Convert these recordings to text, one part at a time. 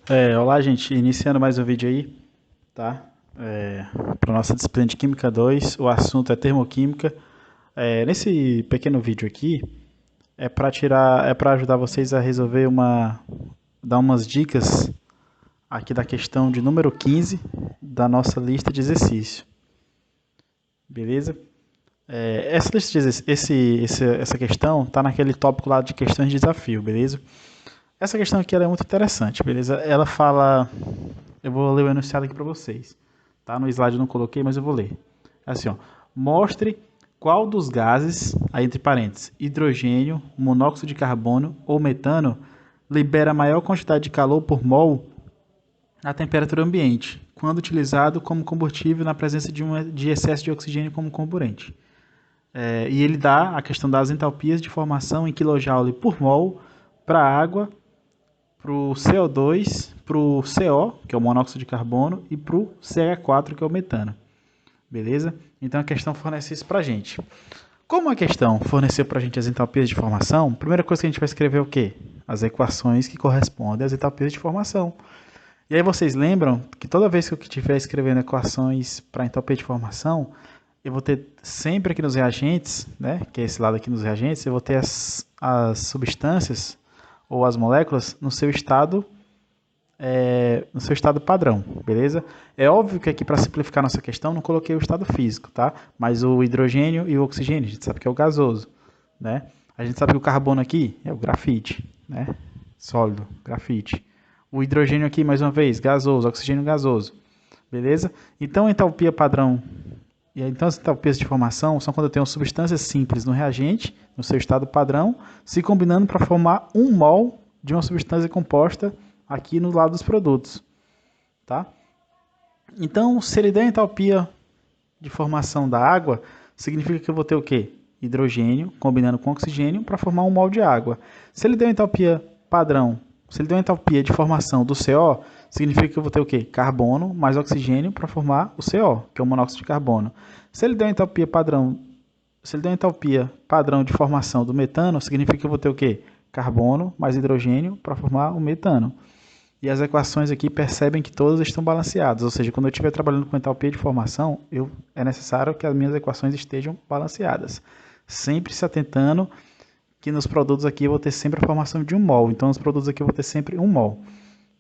Olá, gente. Iniciando mais um vídeo aí, tá? Para nossa disciplina de Química 2, o assunto é termoquímica. Nesse pequeno vídeo aqui, para ajudar vocês a resolver dar umas dicas aqui da questão de número 15 da nossa lista de exercício, beleza? Essa lista de essa questão tá naquele tópico lá de questões de desafio, beleza? Essa questão aqui ela é muito interessante, beleza? Ela fala. Eu vou ler o enunciado aqui para vocês. Tá? No slide eu não coloquei, mas eu vou ler. Assim, ó. Mostre qual dos gases, aí entre parênteses, hidrogênio, monóxido de carbono ou metano, libera maior quantidade de calor por mol à temperatura ambiente, quando utilizado como combustível na presença de excesso de oxigênio como comburente. E ele dá a questão das entalpias de formação em kJ por mol para a água, para o CO2, para o CO, que é o monóxido de carbono, e para o CH4, que é o metano. Beleza? Então a questão fornece isso para a gente. Como a questão forneceu para a gente as entalpias de formação, a primeira coisa que a gente vai escrever é o quê? As equações que correspondem às entalpias de formação. E aí vocês lembram que toda vez que eu estiver escrevendo equações para entalpia de formação, eu vou ter sempre aqui nos reagentes, né, que é esse lado aqui nos reagentes, eu vou ter as substâncias ou as moléculas no seu estado padrão, beleza? É óbvio que aqui para simplificar nossa questão não coloquei o estado físico, tá? Mas o hidrogênio e o oxigênio, a gente sabe que é o gasoso, né? A gente sabe que o carbono aqui é o grafite, né? Sólido, grafite. O hidrogênio aqui, mais uma vez, gasoso, oxigênio gasoso, beleza? Então a entalpia padrão então as entalpias de formação são quando eu tenho substâncias simples no reagente, no seu estado padrão, se combinando para formar um mol de uma substância composta aqui no lado dos produtos. Tá? Então, se ele der a entalpia de formação da água, significa que eu vou ter o quê? Hidrogênio combinando com oxigênio para formar um mol de água. Se ele der a entalpia padrão, se ele der a entalpia de formação do CO, significa que eu vou ter o quê? Carbono mais oxigênio para formar o CO, que é o monóxido de carbono. Se ele der a entalpia padrão de formação do metano, significa que eu vou ter o quê? Carbono mais hidrogênio para formar o metano. E as equações aqui percebem que todas estão balanceadas, ou seja, quando eu estiver trabalhando com entalpia de formação, é necessário que as minhas equações estejam balanceadas. Sempre se atentando que nos produtos aqui eu vou ter sempre a formação de um mol, então nos produtos aqui eu vou ter sempre um mol.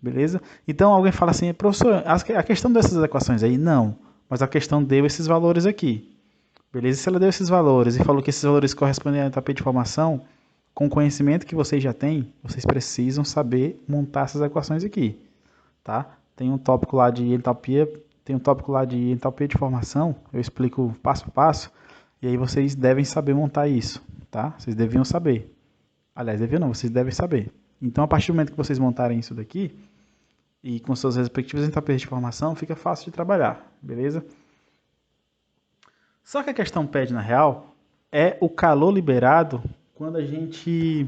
Beleza? Então alguém fala assim, professor, a questão dessas equações aí, não, mas a questão deu esses valores aqui. Beleza? Se ela deu esses valores e falou que esses valores correspondem à entalpia de formação, com o conhecimento que vocês já têm, vocês precisam saber montar essas equações aqui, tá? Tem um tópico lá de entalpia, de formação, eu explico passo a passo, e aí vocês devem saber montar isso, tá? Vocês deviam saber. Aliás, deviam não, vocês devem saber. Então, a partir do momento que vocês montarem isso daqui, e com suas respectivas entalpias de formação, fica fácil de trabalhar, beleza? Só que a questão pede, na real, é o calor liberado quando a gente...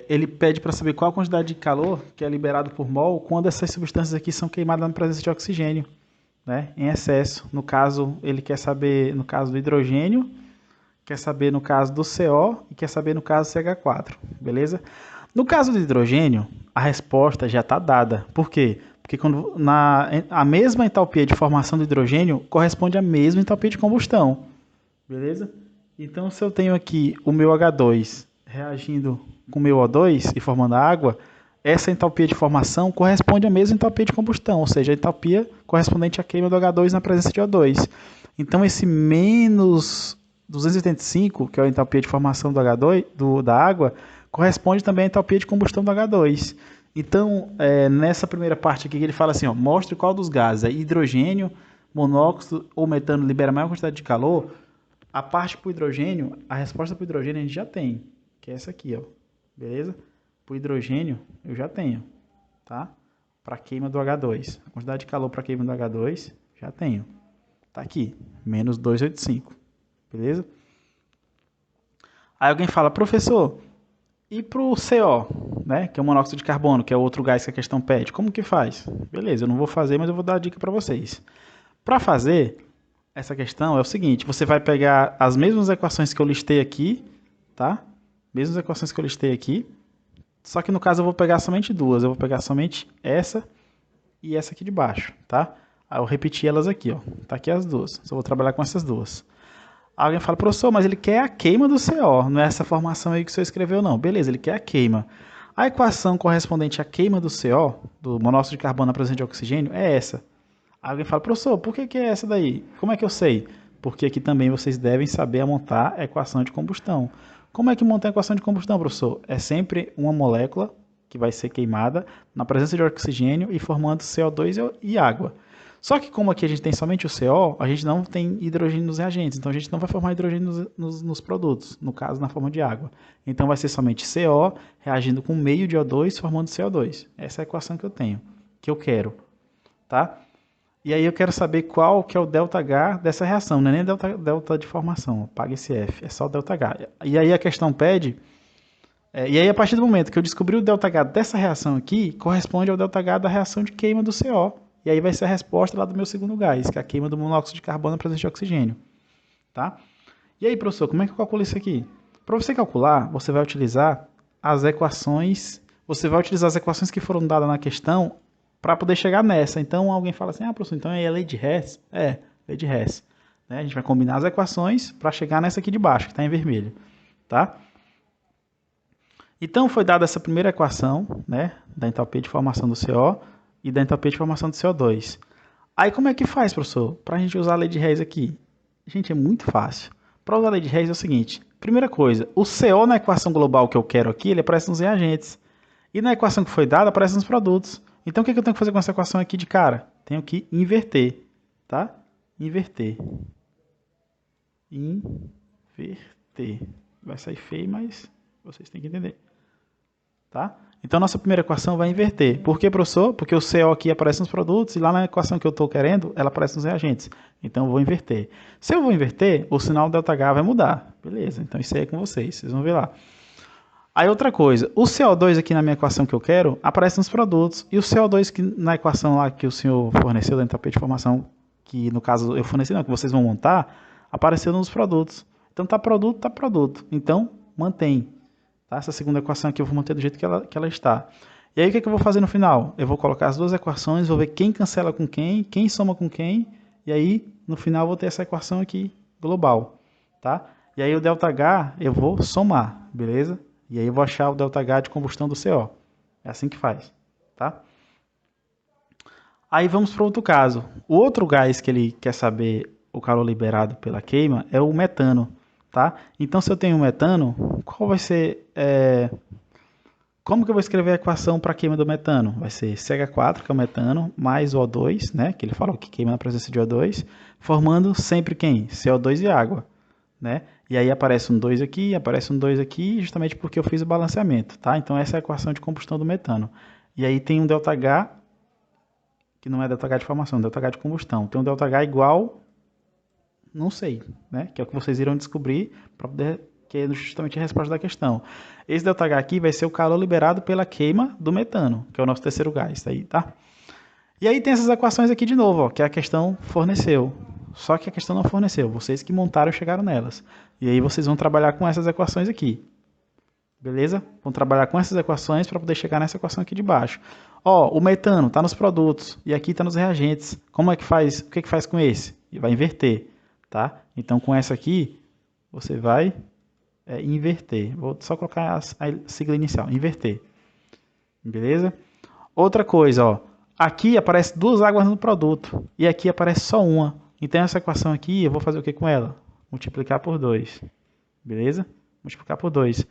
ele pede para saber qual a quantidade de calor que é liberado por mol quando essas substâncias aqui são queimadas na presença de oxigênio, né, em excesso. No caso, ele quer saber no caso do hidrogênio, quer saber no caso do CO e quer saber no caso do CH4, beleza? No caso do hidrogênio, a resposta já está dada. Por quê? Porque a mesma entalpia de formação do hidrogênio corresponde à mesma entalpia de combustão. Beleza? Então, se eu tenho aqui o meu H2 reagindo com o meu O2 e formando água, essa entalpia de formação corresponde à mesma entalpia de combustão, ou seja, a entalpia correspondente à queima do H2 na presença de O2. Então, esse menos 285, que é a entalpia de formação do H2, da água, corresponde também à entalpia de combustão do H2. Então, nessa primeira parte aqui, ele fala assim, ó, mostre qual dos gases, hidrogênio, monóxido ou metano libera maior quantidade de calor. A parte para o hidrogênio, a resposta para o hidrogênio a gente já tem, que é essa aqui, ó, beleza? Para o hidrogênio eu já tenho, tá? Para queima do H2, a quantidade de calor para queima do H2 já tenho, tá aqui, menos 285, beleza? Aí alguém fala, professor, e para o CO, né, que é o monóxido de carbono, que é o outro gás que a questão pede, como que faz? Beleza, eu não vou fazer, mas eu vou dar a dica para vocês. Para fazer essa questão é o seguinte, você vai pegar as mesmas equações que eu listei aqui, tá? Mesmas equações que eu listei aqui, Só que no caso eu vou pegar somente duas. Eu vou pegar somente essa e essa aqui de baixo, tá? Aí eu repeti elas aqui, ó. Tá aqui as duas. Só vou trabalhar com essas duas. Alguém fala, professor, mas ele quer a queima do CO, não é essa formação aí que o senhor escreveu, não. Beleza, ele quer a queima. A equação correspondente à queima do CO, do monóxido de carbono na presença de oxigênio, é essa. Alguém fala, professor, por que é essa daí? Como é que eu sei? Porque aqui também vocês devem saber montar a equação de combustão. Como é que monta a equação de combustão, professor? É sempre uma molécula que vai ser queimada na presença de oxigênio e formando CO2 e água. Só que como aqui a gente tem somente o CO, a gente não tem hidrogênio nos reagentes, então a gente não vai formar hidrogênio nos produtos, no caso na forma de água. Então vai ser somente CO reagindo com meio de O2 formando CO2. Essa é a equação que eu tenho, que eu quero, tá? E aí eu quero saber qual que é o ΔH dessa reação, não é nem delta de formação, paga esse F, é só o ΔH. E aí a questão pede, e aí a partir do momento que eu descobri o ΔH dessa reação aqui, corresponde ao ΔH da reação de queima do CO. E aí vai ser a resposta lá do meu segundo gás, que é a queima do monóxido de carbono na presença de oxigênio. Tá? E aí, professor, como é que eu calculo isso aqui? Para você calcular, você vai utilizar as equações, que foram dadas na questão para poder chegar nessa. Então, alguém fala assim, professor, então é a lei de Hess? É, lei de Hess. Né? A gente vai combinar as equações para chegar nessa aqui de baixo, que está em vermelho. Tá? Então, foi dada essa primeira equação, né, da entalpia de formação do CO, e da entalpia de formação do CO2. Aí como é que faz, professor? Para a gente usar a lei de Hess aqui? Gente, é muito fácil. Para usar a lei de Hess é o seguinte. Primeira coisa, o CO na equação global que eu quero aqui, ele aparece nos reagentes. E na equação que foi dada, aparece nos produtos. Então o que eu tenho que fazer com essa equação aqui de cara? Tenho que inverter. Tá? Inverter. Inverter. Vai sair feio, mas vocês têm que entender. Tá? Então, nossa primeira equação vai inverter. Por que, professor? Porque o CO aqui aparece nos produtos e lá na equação que eu estou querendo, ela aparece nos reagentes. Então, eu vou inverter. Se eu vou inverter, o sinal ΔH vai mudar. Beleza, então isso aí é com vocês vão ver lá. Aí outra coisa, o CO2 aqui na minha equação que eu quero, aparece nos produtos. E o CO2 que na equação lá que o senhor forneceu, da entalpia de formação, que no caso eu forneci não, que vocês vão montar, apareceu nos produtos. Então, tá produto. Então, mantém. Tá? Essa segunda equação aqui eu vou manter do jeito que ela está. E aí o que eu vou fazer no final? Eu vou colocar as duas equações, vou ver quem cancela com quem soma com quem, e aí no final eu vou ter essa equação aqui global. Tá? E aí o ΔH eu vou somar, beleza? E aí eu vou achar o ΔH de combustão do CO. É assim que faz. Tá? Aí vamos para outro caso. O outro gás que ele quer saber o calor liberado pela queima é o metano. Tá? Então, se eu tenho metano, qual vai ser... como que eu vou escrever a equação para a queima do metano? Vai ser CH4, que é o metano, mais o O2, né? Que ele falou que queima na presença de O2, formando sempre quem? CO2 e água. Né? E aí aparece um 2 aqui, aparece um 2 aqui, justamente porque eu fiz o balanceamento. Tá? Então, essa é a equação de combustão do metano. E aí tem um ΔH, que não é ΔH de formação, é ΔH de combustão. Tem um ΔH igual... não sei, né? Que é o que vocês irão descobrir para poder, que é justamente a resposta da questão. Esse ΔH aqui vai ser o calor liberado pela queima do metano, que é o nosso terceiro gás, aí, tá? E aí tem essas equações aqui de novo, ó, que a questão forneceu. Só que a questão não forneceu, vocês que montaram chegaram nelas. E aí vocês vão trabalhar com essas equações aqui. Beleza? Vão trabalhar com essas equações para poder chegar nessa equação aqui de baixo. Ó, o metano está nos produtos e aqui está nos reagentes. Como é que faz? O que faz com esse? Vai inverter. Tá? Então, com essa aqui, você vai inverter. Vou só colocar a sigla inicial, inverter. Beleza? Outra coisa, ó, aqui aparece duas águas no produto e aqui aparece só uma. Então, essa equação aqui, eu vou fazer o que com ela? Multiplicar por 2. Beleza? Multiplicar por 2.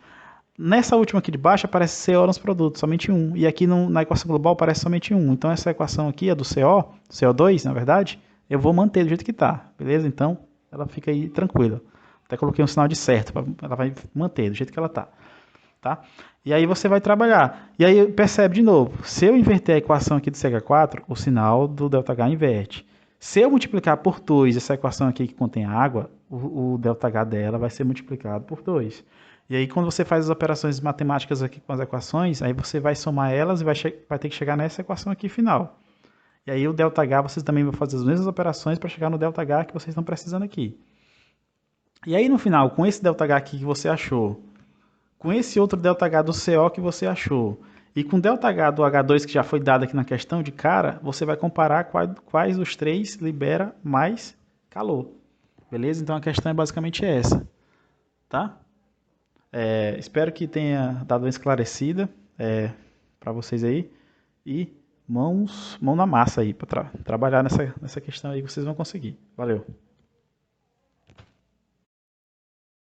Nessa última aqui de baixo aparece CO nos produtos, somente um. E aqui na equação global aparece somente um. Então, essa equação aqui, a do CO, CO2, na verdade, eu vou manter do jeito que está, beleza? Então, ela fica aí tranquila. Até coloquei um sinal de certo, ela vai manter do jeito que ela está. Tá? E aí você vai trabalhar. E aí percebe de novo, se eu inverter a equação aqui do CH4, o sinal do ΔH inverte. Se eu multiplicar por 2 essa equação aqui que contém água, o ΔH dela vai ser multiplicado por 2. E aí quando você faz as operações matemáticas aqui com as equações, aí você vai somar elas e vai ter que chegar nessa equação aqui final. E aí o ΔH vocês também vão fazer as mesmas operações para chegar no ΔH que vocês estão precisando aqui. E aí no final, com esse ΔH aqui que você achou, com esse outro ΔH do CO que você achou, e com o ΔH do H2 que já foi dado aqui na questão de cara, você vai comparar quais dos três libera mais calor. Beleza? Então a questão é basicamente essa. Tá? Espero que tenha dado uma esclarecida para vocês aí. E mão na massa aí para trabalhar nessa questão aí que vocês vão conseguir. Valeu!